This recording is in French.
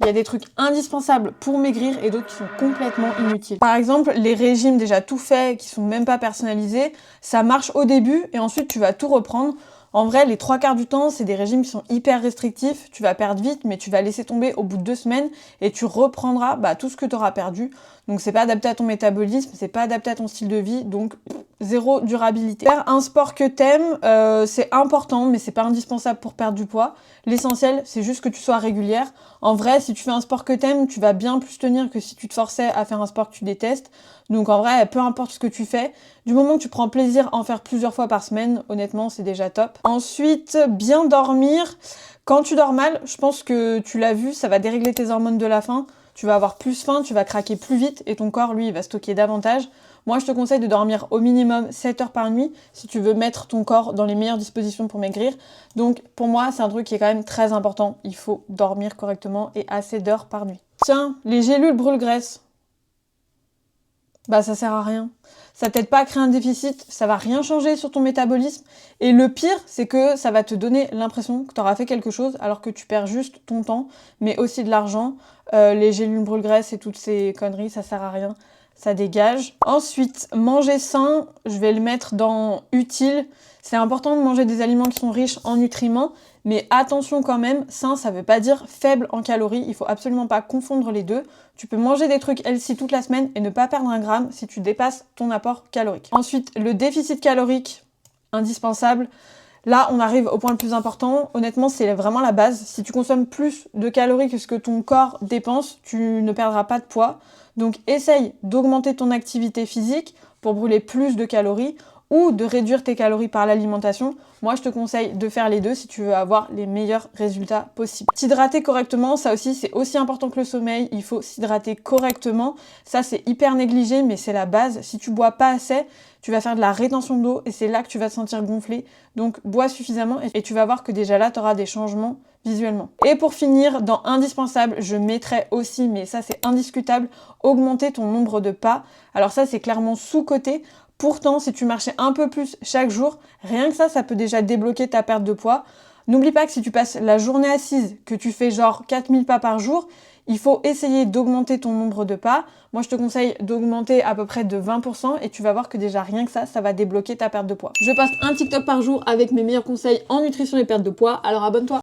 Il y a des trucs indispensables pour maigrir et d'autres qui sont complètement inutiles. Par exemple, les régimes déjà tout faits, qui sont même pas personnalisés, ça marche au début et ensuite tu vas tout reprendre. En vrai, les 3/4 du temps, c'est des régimes qui sont hyper restrictifs. Tu vas perdre vite, mais tu vas laisser tomber au bout de 2 semaines et tu reprendras tout ce que tu auras perdu. Donc c'est pas adapté à ton métabolisme, c'est pas adapté à ton style de vie, donc zéro durabilité. Faire un sport que t'aimes, c'est important, mais c'est pas indispensable pour perdre du poids. L'essentiel, c'est juste que tu sois régulière. En vrai, si tu fais un sport que t'aimes, tu vas bien plus tenir que si tu te forçais à faire un sport que tu détestes. Donc en vrai, peu importe ce que tu fais, du moment que tu prends plaisir à en faire plusieurs fois par semaine, honnêtement, c'est déjà top. Ensuite, bien dormir. Quand tu dors mal, je pense que tu l'as vu, ça va dérégler tes hormones de la faim. Tu vas avoir plus faim, tu vas craquer plus vite et ton corps, lui, il va stocker davantage. Moi, je te conseille de dormir au minimum 7 heures par nuit si tu veux mettre ton corps dans les meilleures dispositions pour maigrir. Donc, pour moi, c'est un truc qui est quand même très important. Il faut dormir correctement et assez d'heures par nuit. Tiens, les gélules brûle-graisse. Ça sert à rien. Ça t'aide pas à créer un déficit, ça va rien changer sur ton métabolisme. Et le pire, c'est que ça va te donner l'impression que tu auras fait quelque chose alors que tu perds juste ton temps, mais aussi de l'argent. Les gélules brûle-graisse et toutes ces conneries, ça sert à rien. Ça dégage. Ensuite, manger sain, je vais le mettre dans utile. C'est important de manger des aliments qui sont riches en nutriments, mais attention quand même, sain, ça veut pas dire faible en calories. Il faut absolument pas confondre les deux. Tu peux manger des trucs healthy toute la semaine et ne pas perdre un gramme si tu dépasses ton apport calorique. Ensuite, le déficit calorique, indispensable. Là, on arrive au point le plus important. Honnêtement, c'est vraiment la base. Si tu consommes plus de calories que ce que ton corps dépense, tu ne perdras pas de poids. Donc, essaye d'augmenter ton activité physique pour brûler plus de calories ou de réduire tes calories par l'alimentation. Moi, je te conseille de faire les deux si tu veux avoir les meilleurs résultats possibles. S'hydrater correctement, ça aussi, c'est aussi important que le sommeil. Il faut s'hydrater correctement. Ça, c'est hyper négligé, mais c'est la base. Si tu bois pas assez, tu vas faire de la rétention d'eau et c'est là que tu vas te sentir gonflé. Donc, bois suffisamment et tu vas voir que déjà là, tu auras des changements visuellement. Et pour finir, dans indispensable, je mettrai aussi, mais ça c'est indiscutable, augmenter ton nombre de pas. Alors ça, c'est clairement sous-coté. Pourtant, si tu marchais un peu plus chaque jour, rien que ça peut déjà débloquer ta perte de poids. N'oublie pas que si tu passes la journée assise, que tu fais genre 4000 pas par jour, il faut essayer d'augmenter ton nombre de pas. Moi, je te conseille d'augmenter à peu près de 20% et tu vas voir que déjà rien que ça va débloquer ta perte de poids. Je passe un TikTok par jour avec mes meilleurs conseils en nutrition et perte de poids, alors abonne-toi.